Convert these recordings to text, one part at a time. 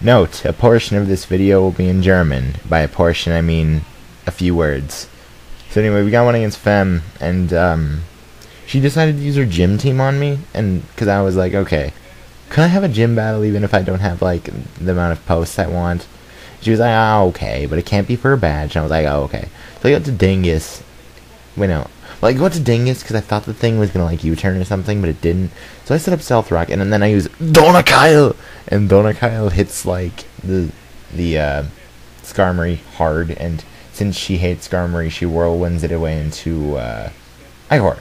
Note, a portion of this video will be in German. By a portion, I mean a few words. So anyway, we got one against Femme, and she decided to use her gym team on me, and because I was like, okay, can I have a gym battle even if I don't have, like, the amount of posts I want? She was like, oh, okay, but it can't be for a badge. And I was like, oh, okay. So I got to Dingus. Wait, no. Well, I got to Dingus because I thought the thing was going to, like, U-turn or something, but it didn't. So I set up Stealth Rock, and then I use Donakyle! And Donakyle hits, like, the Skarmory hard, and since she hates Skarmory, she whirlwinds it away into, Ihor.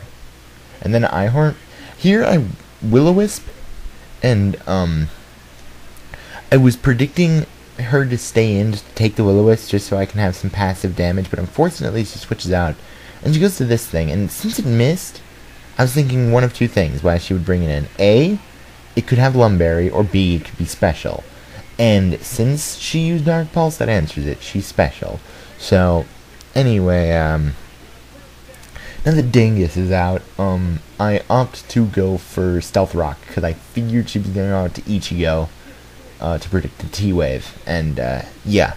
And then Ihor, here I Will-O-Wisp, and, I was predicting her to stay in to take the Will-O-Wisp just so I can have some passive damage, but unfortunately she switches out. And she goes to this thing, and since it missed, I was thinking one of two things why she would bring it in. A, it could have Lumberry, or B, it could be special. And since she used Dark Pulse, that answers it. She's special. So, anyway, now that Dingus is out, I opt to go for Stealth Rock, because I figured she was going to go out to Ichigo to predict the T-Wave. And, yeah.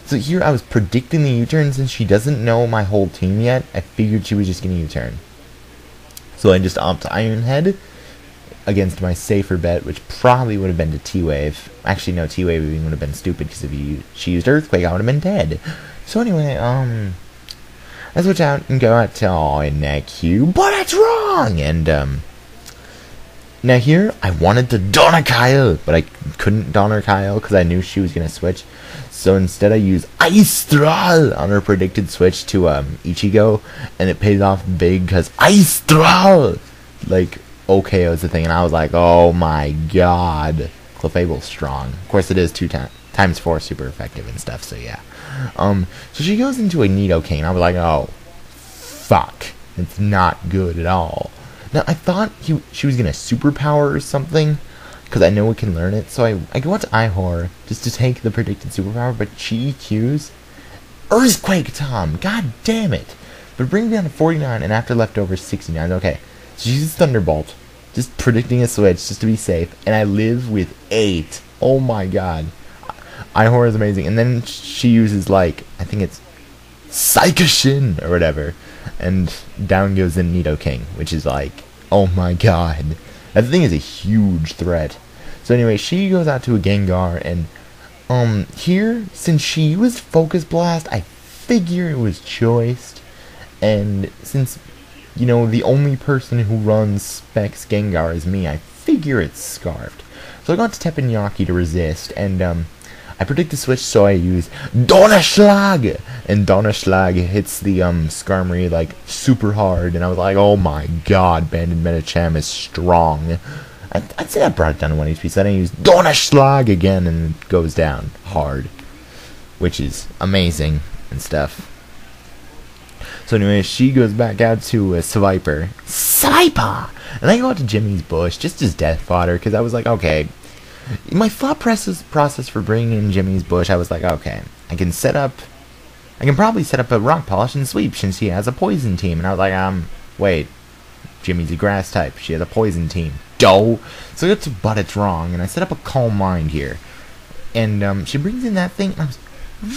So here I was predicting the U-turn. Since she doesn't know my whole team yet, I figured she was just going to U-turn. So I just opt Iron Head against my safer bet, which probably would have been to T-Wave. Actually, no, T-Wave even would have been stupid, because if she used Earthquake, I would have been dead. So anyway, I switch out and go out to, NQ, but it's wrong! And, now here, I wanted to Donakyle, but I couldn't Donakyle because I knew she was going to switch. So instead I used Ice Thrall on her predicted switch to Ichigo, and it paid off big because Ice Thrall, like, OKO's the thing, and I was like, oh my god, Clefable's strong. Of course it is 2 times 4 super effective and stuff, so yeah. So she goes into a Nidoking, I was like, oh, fuck, it's not good at all. Now, I thought she was going to superpower or something, because I know we can learn it. So I go out to Ihor just to take the predicted superpower, but she EQs Earthquake Tom. God damn it. But it brings me down to 49, and after leftover 69. Okay, so she uses Thunderbolt, just predicting a switch just to be safe, and I live with 8. Oh my god. Ihor is amazing. And then she uses, like, I think it's Psychoshin or whatever. And down goes the Nidoking, which is like, oh my god. That thing is a huge threat. So anyway, she goes out to a Gengar, and here, since she was Focus Blast, I figure it was choiced. And since, you know, the only person who runs Specs Gengar is me, I figure it's Scarfed. So I got to Teppanyaki to resist, and I predict the switch, so I use Donnerschlag! And Donnerschlag hits the Skarmory, like, super hard, and I was like, oh my god, Banded Metacham is strong. I'd say I brought it down to 1 HP, so then I use Donnerschlag again, and it goes down hard. Which is amazing and stuff. So anyway, she goes back out to Swiper. Swiper! And I go out to Jimmy's Bush, just as death fodder, because I was like, okay, my thought process for bringing in Jimmy's Bush, I was like, okay, I can probably set up a Rock Polish and Sweep since he has a Poison team. And I was like, wait, Jimmy's a Grass type, she has a Poison team. Doh! So I got to But It's Wrong, and I set up a Calm Mind here. And she brings in that thing, and I was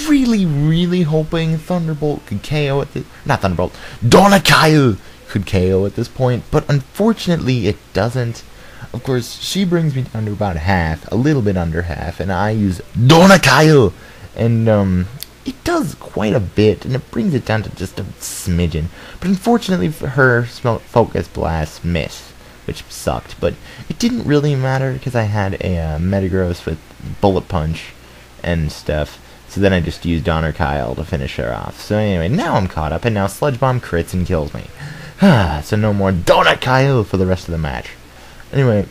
really, really hoping Thunderbolt could KO at the, not Thunderbolt, Donakyle could KO at this point, but unfortunately it doesn't. Of course, she brings me down to about half, a little bit under half, and I use Donakyle, and it does quite a bit, and it brings it down to just a smidgen. But unfortunately for her, Focus Blast missed, which sucked, but it didn't really matter because I had a Metagross with Bullet Punch and stuff. So then I just used Donnerkyle to finish her off. So anyway, now I'm caught up, and now Sludge Bomb crits and kills me. So no more Donnerkyle for the rest of the match. Anyway,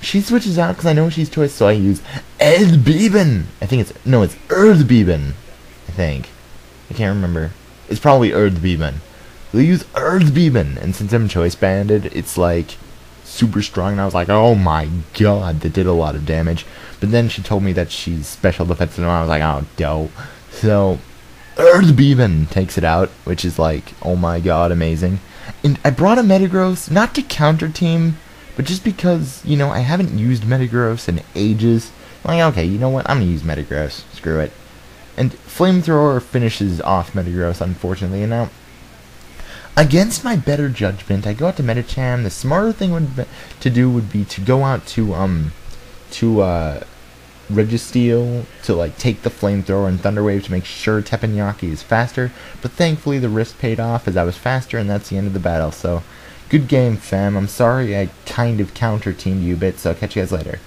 she switches out because I know she's choice, so I use Erdbeben. I think it's Erdbeben. I think. I can't remember. It's probably Erdbeben. We'll use Erdbeben, and since I'm choice banded, it's like super strong, and I was like, oh my god, that did a lot of damage. But then she told me that she's special defensive, and I was like, oh, dope. So, Erdbeben takes it out, which is like, oh my god, amazing. And I brought a Metagross, not to counter team, But just because, you know, I haven't used Metagross in ages, I'm like, okay, you know what, I'm gonna use Metagross, screw it. And Flamethrower finishes off Metagross, unfortunately, and now, against my better judgment, I go out to Metacham. The smarter thing to do would be to go out to Registeel to like take the Flamethrower and Thunder Wave to make sure Teppanyaki is faster, but thankfully the risk paid off as I was faster, and that's the end of the battle. So, good game, Femme. I'm sorry I kind of counter-teamed you a bit, so I'll catch you guys later.